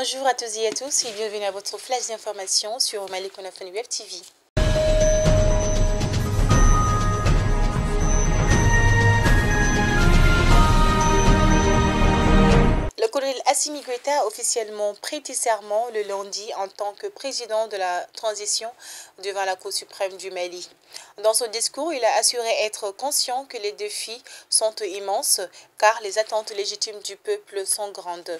Bonjour à tous et à tous et bienvenue à votre flash d'information sur Malikounda Fun Web TV. Le colonel Assimi Goïta a officiellement prêté serment le lundi en tant que président de la transition devant la Cour suprême du Mali. Dans son discours, il a assuré être conscient que les défis sont immenses car les attentes légitimes du peuple sont grandes.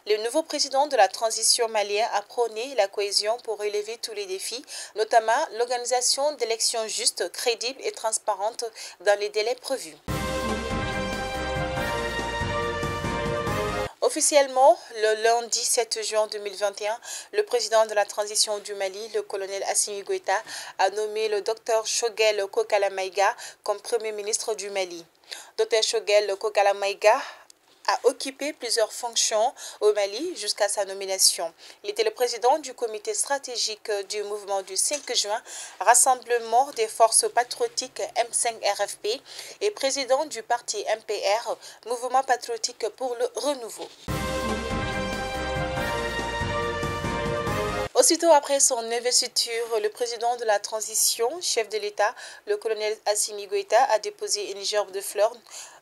Le nouveau président de la transition malienne a prôné la cohésion pour relever tous les défis, notamment l'organisation d'élections justes, crédibles et transparentes dans les délais prévus. Officiellement, le lundi 7 juin 2021, le président de la transition du Mali, le colonel Assimi Goïta, a nommé le Dr Choguel Kokala Maïga comme premier ministre du Mali. Dr Choguel Kokala Maïga a occupé plusieurs fonctions au Mali jusqu'à sa nomination. Il était le président du comité stratégique du mouvement du 5 juin, Rassemblement des forces patriotiques M5-RFP, et président du parti MPR, Mouvement patriotique pour le renouveau. Aussitôt après son investiture, le président de la transition, chef de l'État, le colonel Assimi Goïta, a déposé une gerbe de fleurs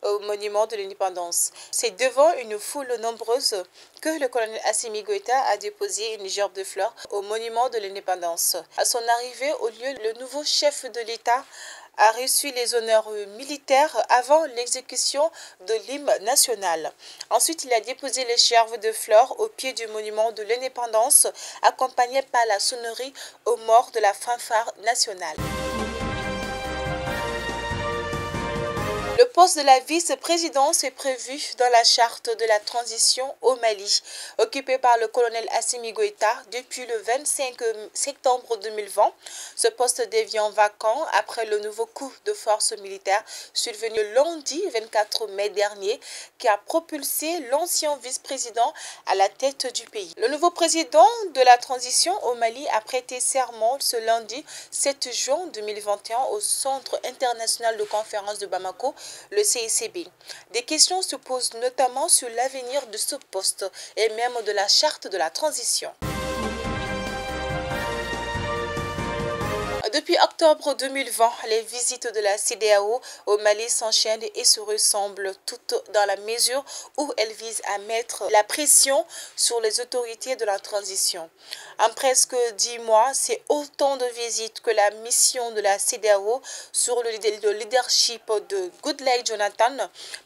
au monument de l'indépendance. C'est devant une foule nombreuse que le colonel Assimi Goïta a déposé une gerbe de fleurs au monument de l'indépendance. À son arrivée au lieu, le nouveau chef de l'État a reçu les honneurs militaires avant l'exécution de l'hymne national. Ensuite, il a déposé les gerbes de fleurs au pied du monument de l'indépendance, accompagné par la sonnerie aux morts de la fanfare nationale. Le poste de la vice-présidence est prévu dans la charte de la transition au Mali, occupé par le colonel Assimi Goïta depuis le 25 septembre 2020. Ce poste devient vacant après le nouveau coup de force militaire survenu le lundi 24 mai dernier qui a propulsé l'ancien vice-président à la tête du pays. Le nouveau président de la transition au Mali a prêté serment ce lundi 7 juin 2021 au Centre international de conférence de Bamako, le CICB. Des questions se posent notamment sur l'avenir de ce poste et même de la charte de la transition. Depuis octobre 2020, les visites de la CEDEAO au Mali s'enchaînent et se ressemblent toutes dans la mesure où elles visent à mettre la pression sur les autorités de la transition. En presque 10 mois, c'est autant de visites que la mission de la CEDEAO sur le leadership de Goodluck Jonathan,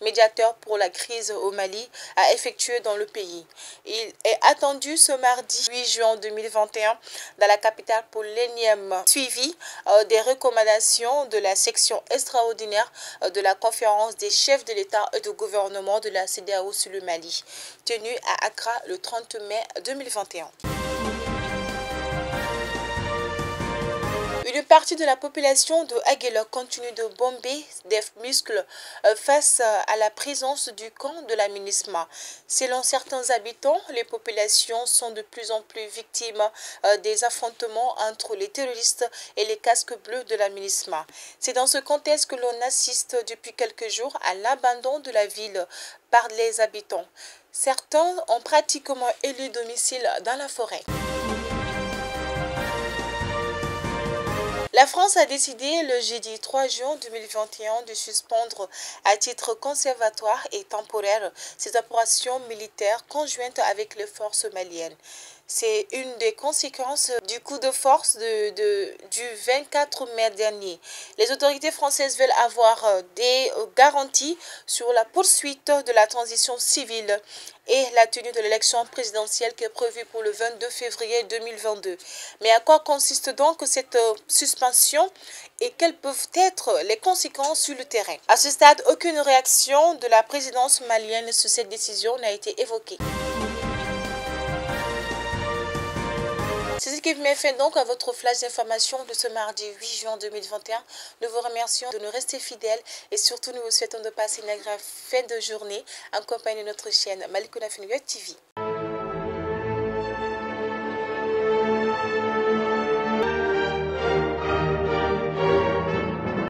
médiateur pour la crise au Mali, a effectué dans le pays. Il est attendu ce mardi 8 juin 2021 dans la capitale pour l'énième suivi des recommandations de la section extraordinaire de la conférence des chefs de l'État et de gouvernement de la CEDEAO sur le Mali, tenue à Accra le 30 mai 2021. Une partie de la population de Aguelok continue de bomber des muscles face à la présence du camp de la MINUSMA. Selon certains habitants, les populations sont de plus en plus victimes des affrontements entre les terroristes et les casques bleus de la MINUSMA. C'est dans ce contexte que l'on assiste depuis quelques jours à l'abandon de la ville par les habitants. Certains ont pratiquement élu domicile dans la forêt. La France a décidé le jeudi 3 juin 2021 de suspendre à titre conservatoire et temporaire ses opérations militaires conjointes avec les forces maliennes. C'est une des conséquences du coup de force du 24 mai dernier. Les autorités françaises veulent avoir des garanties sur la poursuite de la transition civile et la tenue de l'élection présidentielle qui est prévue pour le 22 février 2022. Mais à quoi consiste donc cette suspension et quelles peuvent être les conséquences sur le terrain? À ce stade, aucune réaction de la présidence malienne sur cette décision n'a été évoquée. C'est ce qui met fin donc à votre flash d'information de ce mardi 8 juin 2021. Nous vous remercions de nous rester fidèles et surtout nous vous souhaitons de passer une agréable fin de journée en compagnie de notre chaîne Malikounda Fun Web TV.